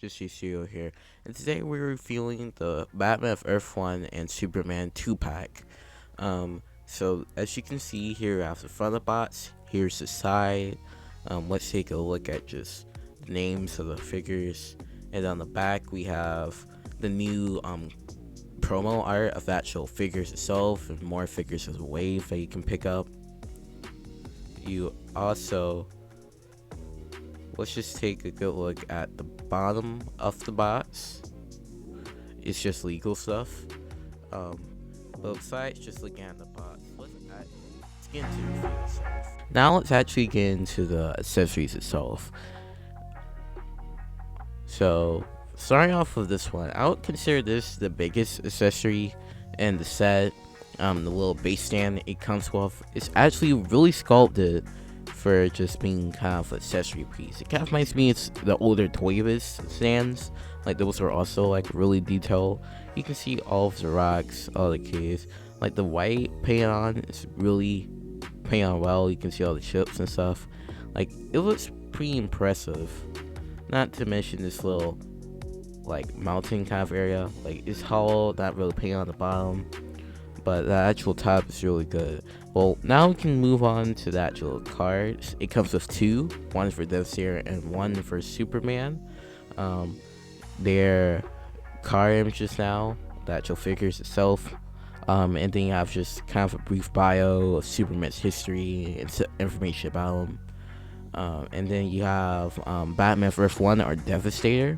just Studio here, and today we're reviewing the Batman of Earth 1 and Superman 2 pack. So as you can see here, I have the front of the box, here's the side. Let's take a look at just the names of the figures, and on the back we have the new promo art of the actual figures itself, and more figures as a wave that you can pick up. You also, let's just take a good look at the bottom of the box. It's just legal stuff. But besides just looking at the box, let's get into the review itself. Now let's actually get into the accessories itself. So, starting off with this one, I would consider this the biggest accessory in the set. The little base stand it comes with is actually really sculpted for just being kind of an accessory piece. It kind of reminds me of the older Toy Biz stands. Like those are also like really detailed. You can see all of the rocks, all the keys. Like the white paint on is really paint on well. You can see all the chips and stuff. Like it looks pretty impressive. Not to mention this little like mountain kind of area. Like it's hollow, not really paint on the bottom, but the actual top is really good. Well, now we can move on to the actual cards. It comes with two, one for Devastator and one for Superman. Their card images now, the actual figures itself. And then you have just kind of a brief bio of Superman's history and information about him. And then you have Batman of Earth 1 or Devastator.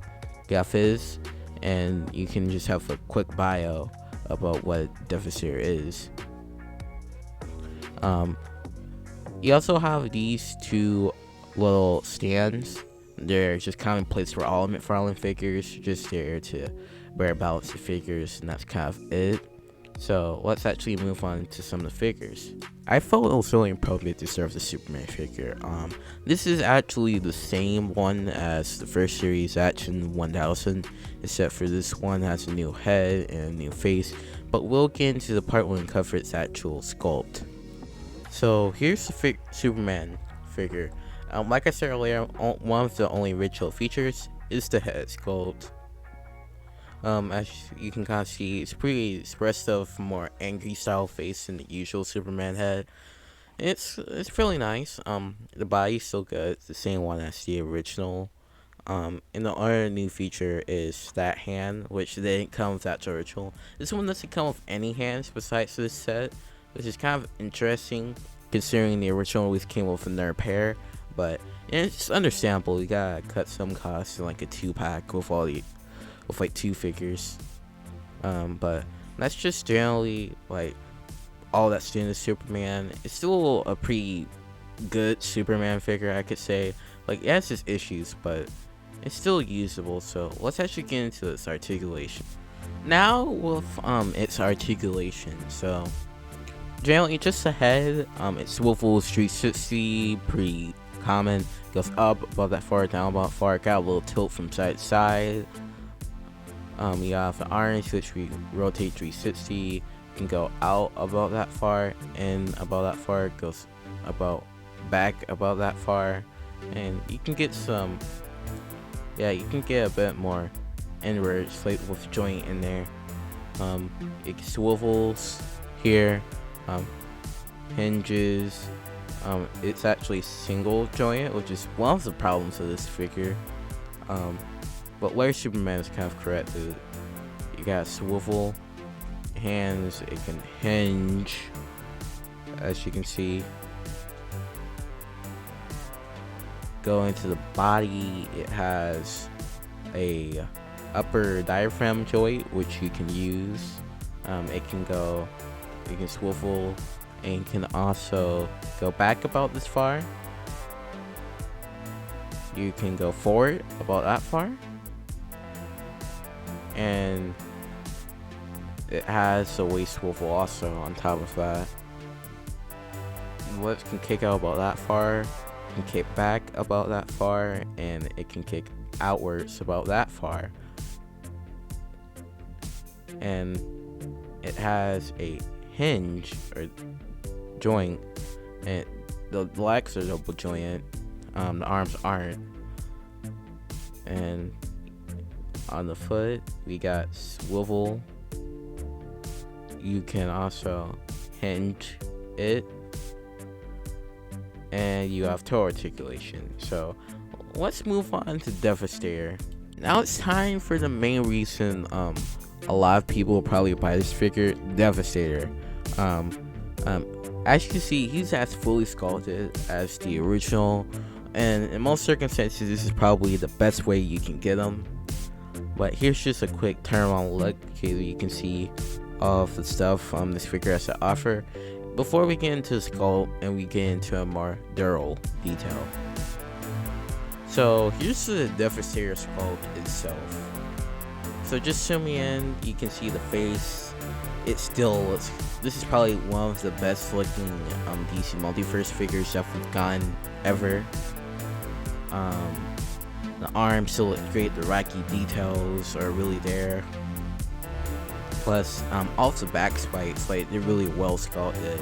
You have his, and you can just have a quick bio about what Devastator is. You also have these two little stands. They're just kind of placed for all McFarlane figures, just there to bear balance the figures, and that's kind of it. So let's actually move on to some of the figures. I felt it was really appropriate to serve the Superman figure. This is actually the same one as the first series Action 1000, except for this one has a new head and a new face. But we'll get into the part when we cover its actual sculpt. So here's the Superman figure. Like I said earlier, one of the only original features is the head sculpt. As you can kind of see, it's pretty expressive, more angry style face than the usual Superman head. It's really nice. The body's still good. It's the same one as the original. And the other new feature is that hand, which didn't come with that original. This one doesn't come with any hands besides this set, which is kind of interesting considering the original always came with another pair. But it's understandable. You gotta cut some costs in like a 2-pack with like two figures. But that's just generally like all that's doing to Superman. It's still a pretty good Superman figure, I could say. Like it has its issues, but it's still usable. So let's actually get into its articulation. Now with its articulation, so generally just the head, it swivels 360, pretty common. Goes up above that far, down about far, got a little tilt from side to side. You have the orange, which we rotate 360. You can go out about that far, and about that far, it goes about back about that far, and you can get some, you can get a bit more inwards, like with joint in there. It swivels here, hinges. It's actually single joint, which is one of the problems of this figure. But where Superman is kind of corrected, you got swivel hands, it can hinge, as you can see. Go into the body, it has a upper diaphragm joint which you can use. You can swivel, and you can also go back about this far. You can go forward about that far. And it has a waist swivel also on top of that. It can kick out about that far, can kick back about that far, and it can kick outwards about that far. And it has a hinge or joint, and the legs are double jointed. The arms aren't, and on the foot, we got swivel. You can also hinge it, and you have toe articulation. So let's move on to Devastator. Now it's time for the main reason a lot of people will probably buy this figure, Devastator. As you can see, he's as fully sculpted as the original, and in most circumstances this is probably the best way you can get him. But here's just a quick turn on look. Okay, you can see all of the stuff this figure has to offer before we get into the sculpt and we get into a more durable detail. So here's the Devastator sculpt itself. So just zooming in, you can see the face. It still looks, this is probably one of the best looking DC multiverse figures that we've gotten ever. The arms still look great, the rocky details are really there. Plus, all the back spikes, like, they're really well sculpted.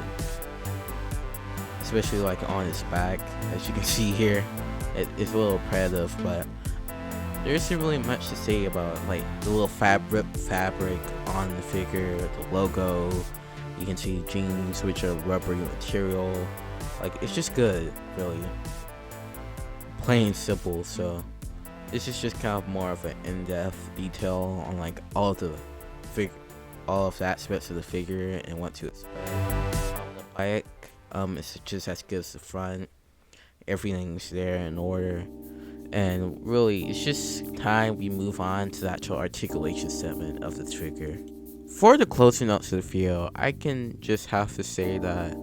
Especially like on his back, as you can see here. It's a little repetitive, but there isn't really much to say about like the little fabric on the figure, the logo. You can see jeans, which are rubbery material. Like, it's just good, really. Plain and simple. So this is just kind of more of an in-depth detail on like all of the aspects of the figure and what to expect. On the back, it's just as good as the front. Everything's there in order, and really it's just time we move on to the actual articulation segment of the figure. For the closing up to the video, I can just have to say that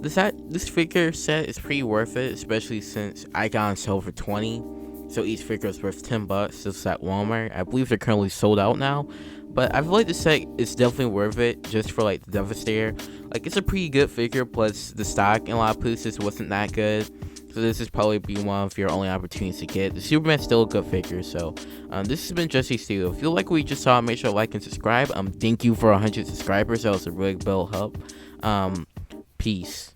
this figure set is pretty worth it, especially since I got on sale for $20, so each figure is worth $10. This is at Walmart. I believe they're currently sold out now, but I feel like the set is definitely worth it just for like the Devastator. Like, it's a pretty good figure, plus the stock in a lot of places wasn't that good. So this is probably be one of your only opportunities to get. The Superman's still a good figure. So this has been Jesse Steele. If you like what you just saw, make sure to like and subscribe. Thank you for 100 subscribers. That was a really big help. Peace.